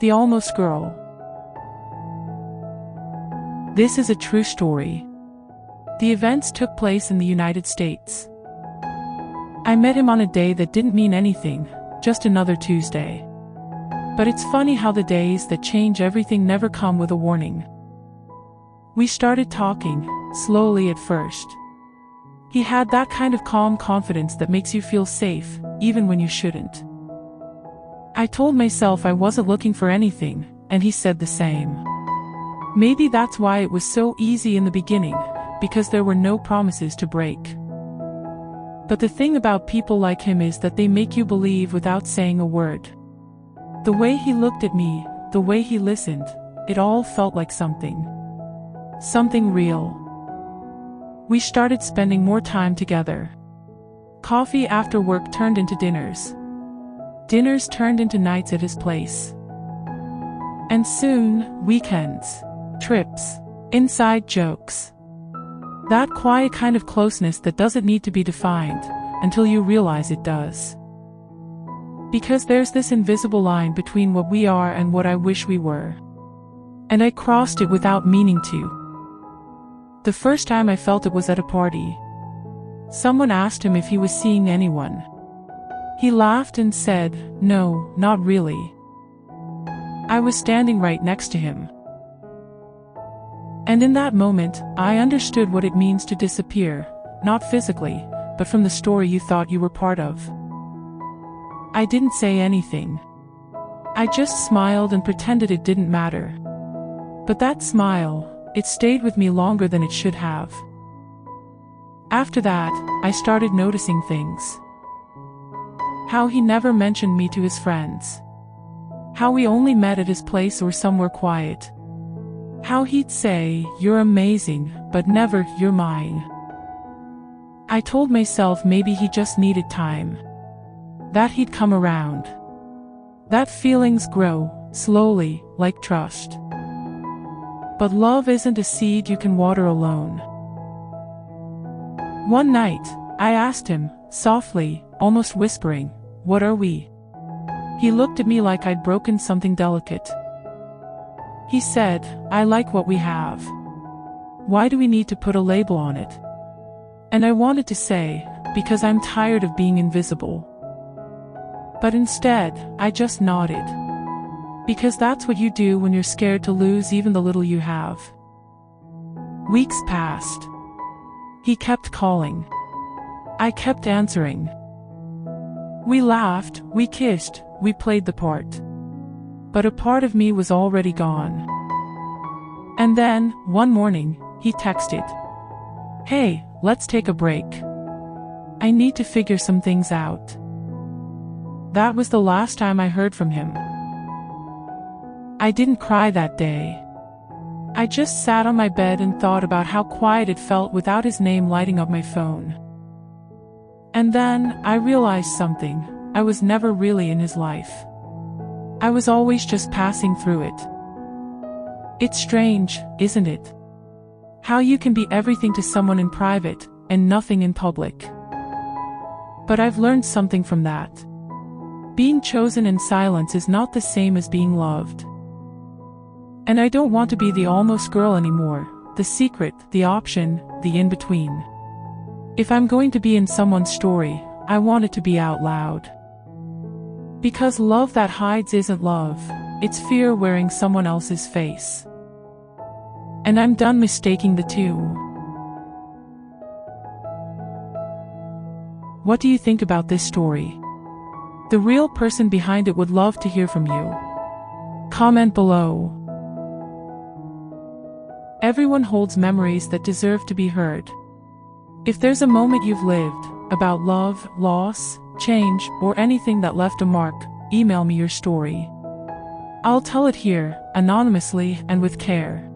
The Almost Girl. This is a true story. The events took place in the United States. I met him on a day that didn't mean anything, just another Tuesday. But it's funny how the days that change everything never come with a warning. We started talking, slowly at first. He had that kind of calm confidence that makes you feel safe, even when you shouldn't. I told myself I wasn't looking for anything, and he said the same. Maybe that's why it was so easy in the beginning, because there were no promises to break. But the thing about people like him is that they make you believe without saying a word. The way he looked at me, the way he listened, it all felt like something real. We started spending more time together. Coffee after work turned into dinners. Dinners turned into nights at his place. And soon, weekends, trips, inside jokes. That quiet kind of closeness that doesn't need to be defined, until you realize it does. Because there's this invisible line between what we are and what I wish we were. And I crossed it without meaning to. The first time I felt it was at a party. Someone asked him if he was seeing anyone. He laughed and said, "No, not really." I was standing right next to him. And in that moment, I understood what it means to disappear, not physically, but from the story you thought you were part of. I didn't say anything. I just smiled and pretended it didn't matter. But that smile, it stayed with me longer than it should have. After that, I started noticing things. How he never mentioned me to his friends. How we only met at his place or somewhere quiet. How he'd say, "You're amazing," but never, "You're mine." I told myself maybe he just needed time. That he'd come around. That feelings grow, slowly, like trust. But love isn't a seed you can water alone. One night, I asked him, softly, almost whispering, "What are we?" He looked at me like I'd broken something delicate. He said, "I like what we have. Why do we need to put a label on it?" And I wanted to say, "Because I'm tired of being invisible." But instead, I just nodded. Because that's what you do when you're scared to lose even the little you have. Weeks passed. He kept calling. I kept answering. We laughed, we kissed, we played the part. But a part of me was already gone. And then, one morning, he texted. "Hey, let's take a break. I need to figure some things out." That was the last time I heard from him. I didn't cry that day. I just sat on my bed and thought about how quiet it felt without his name lighting up my phone. And then, I realized something. I was never really in his life. I was always just passing through it. It's strange, isn't it? How you can be everything to someone in private, and nothing in public. But I've learned something from that. Being chosen in silence is not the same as being loved. And I don't want to be the almost girl anymore, the secret, the option, the in-between. If I'm going to be in someone's story, I want it to be out loud. Because love that hides isn't love, it's fear wearing someone else's face. And I'm done mistaking the two. What do you think about this story? The real person behind it would love to hear from you. Comment below. Everyone holds memories that deserve to be heard. If there's a moment you've lived, about love, loss, change, or anything that left a mark, email me your story. I'll tell it here, anonymously and with care.